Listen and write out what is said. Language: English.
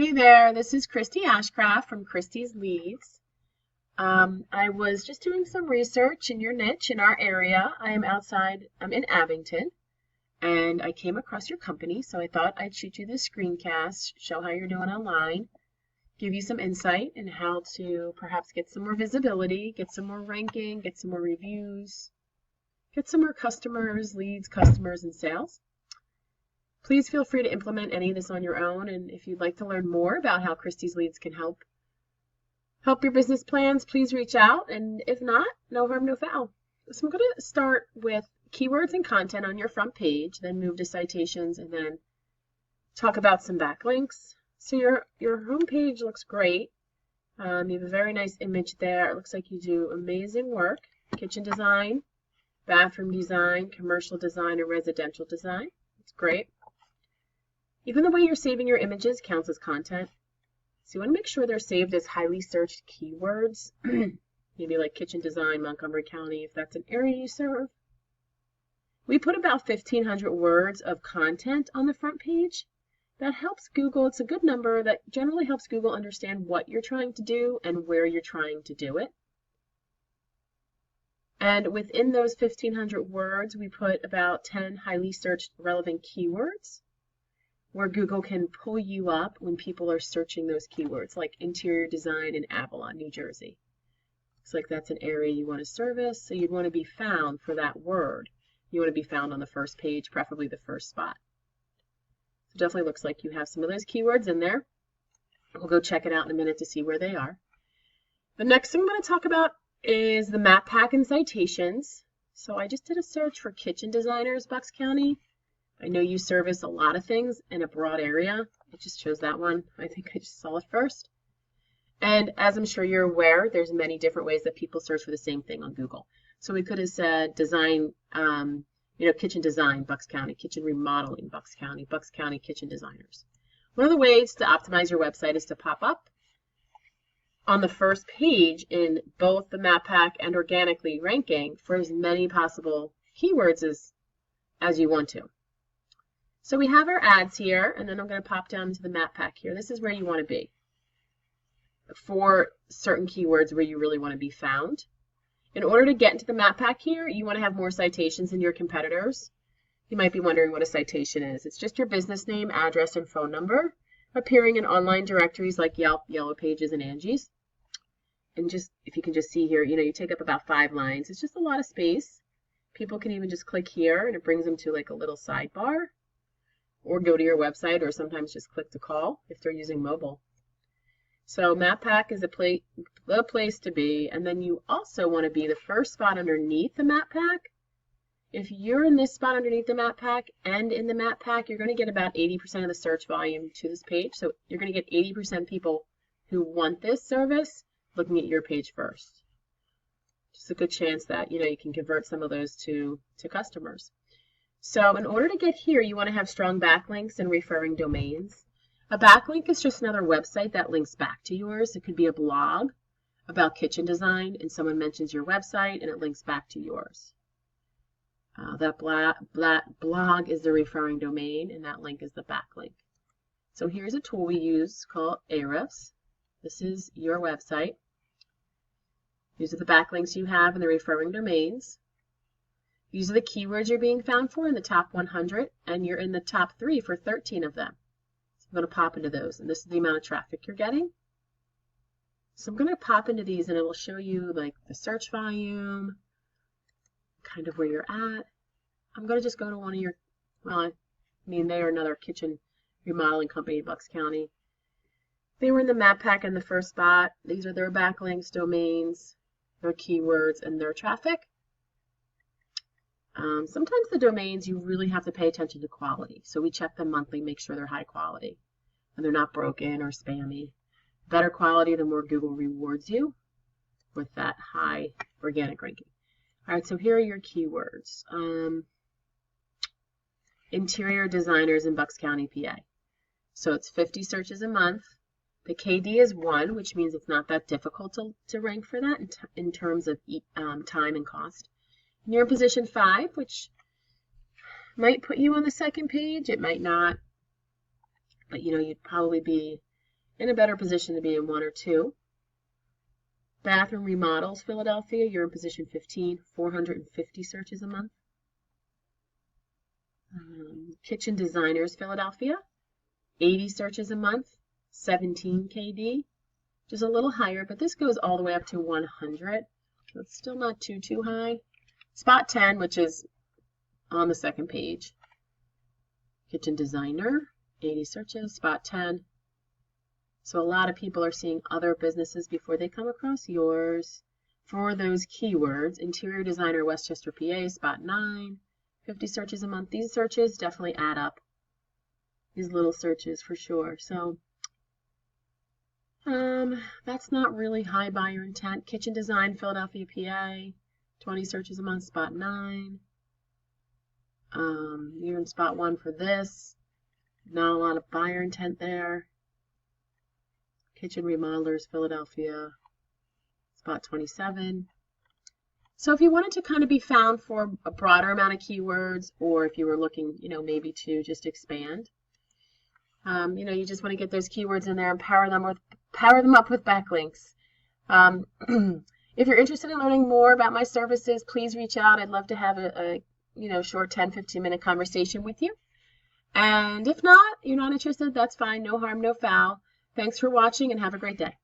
Hey there, this is Christy Ashcraft from Christy's Leads. I was just doing some research in your niche in our area. I'm in Abington, and I came across your company, so I thought I'd shoot you this screencast, show how you're doing online, give you some insight in how to perhaps get some more visibility, get some more ranking, get some more reviews, get some more customers, leads, customers, and sales. Please feel free to implement any of this on your own, and if you'd like to learn more about how Christie's Leads can help your business plans, please reach out, and if not, no harm, no foul. So I'm going to start with keywords and content on your front page, then move to citations, and then talk about some backlinks. So your home page looks great. You have a very nice image there. It looks like you do amazing work. Kitchen design, bathroom design, commercial design, and residential design. It's great. Even the way you're saving your images counts as content. So you want to make sure they're saved as highly searched keywords, maybe like kitchen design, Montgomery County, if that's an area you serve. We put about 1,500 words of content on the front page. That helps Google, it's a good number that generally helps Google understand what you're trying to do and where you're trying to do it. And within those 1,500 words, we put about 10 highly searched relevant keywords, where Google can pull you up when people are searching those keywords, like interior design in Avalon, New Jersey. Looks like that's an area you want to service, so you'd want to be found for that word. You want to be found on the first page, preferably the first spot. So definitely looks like you have some of those keywords in there. We'll go check it out in a minute to see where they are. The next thing I'm going to talk about is the map pack and citations. So I just did a search for kitchen designers, Bucks County. I know you service a lot of things in a broad area. I just chose that one. I think I just saw it first. And as I'm sure you're aware, there's many different ways that people search for the same thing on Google. So we could have said design, kitchen design, Bucks County, kitchen remodeling, Bucks County kitchen designers. One of the ways to optimize your website is to pop up on the first page in both the map pack and organically ranking for as many possible keywords as you want to. So we have our ads here, and then I'm going to pop down to the map pack here. This is where you want to be for certain keywords where you really want to be found. In order to get into the map pack here, you want to have more citations than your competitors. You might be wondering what a citation is. It's just your business name, address, and phone number appearing in online directories like Yelp, Yellow Pages, and Angie's. And just, if you can just see here, you take up about 5 lines. It's just a lot of space. People can even just click here, and it brings them to like a little sidebar, or go to your website, or sometimes just click to call if they're using mobile. So map pack is the place to be, and then you also want to be the first spot underneath the map pack. If you're in this spot underneath the map pack and in the map pack, you're going to get about 80% of the search volume to this page. So you're going to get 80% people who want this service looking at your page first. Just a good chance that you can convert some of those to customers. So in order to get here, you want to have strong backlinks and referring domains. A backlink is just another website that links back to yours. It could be a blog about kitchen design, and someone mentions your website, and it links back to yours. That blog is the referring domain, and that link is the backlink. So here's a tool we use called Ahrefs. This is your website. These are the backlinks you have and the referring domains. These are the keywords you're being found for in the top 100, and you're in the top 3 for 13 of them. So I'm going to pop into those, and this is the amount of traffic you're getting. So I'm going to pop into these, and it will show you like the search volume, kind of where you're at. I'm going to just go to one of your, they are another kitchen remodeling company in Bucks County. They were in the map pack in the first spot. These are their backlinks, domains, their keywords, and their traffic. Sometimes the domains, you really have to pay attention to quality. So we check them monthly, make sure they're high quality and they're not broken or spammy. Better quality, the more Google rewards you with that high organic ranking. All right, so here are your keywords. Interior designers in Bucks County, PA. So it's 50 searches a month. The KD is 1, which means it's not that difficult to rank for that in terms of time and cost. And you're in position 5, which might put you on the second page. It might not. But you'd probably be in a better position to be in 1 or 2. Bathroom remodels, Philadelphia, you're in position 15, 450 searches a month. Kitchen designers, Philadelphia, 80 searches a month, 17 KD, which is a little higher, but this goes all the way up to 100. So it's still not too high. Spot 10, which is on the second page. Kitchen designer, 80 searches, spot 10. So a lot of people are seeing other businesses before they come across yours for those keywords. Interior designer, Westchester, PA, spot 9, 50 searches a month. These searches definitely add up. These little searches for sure. So that's not really high buyer intent. Kitchen design, Philadelphia, PA, 20 searches a month, spot 9. You're in spot 1 for this. Not a lot of buyer intent there. Kitchen remodelers, Philadelphia, spot 27. So if you wanted to kind of be found for a broader amount of keywords, or if you were looking, maybe to just expand, you just want to get those keywords in there and power them up with backlinks. If you're interested in learning more about my services, please reach out. I'd love to have a short 10-15 minute conversation with you. And if not, you're not interested, that's fine. No harm, no foul. Thanks for watching and have a great day.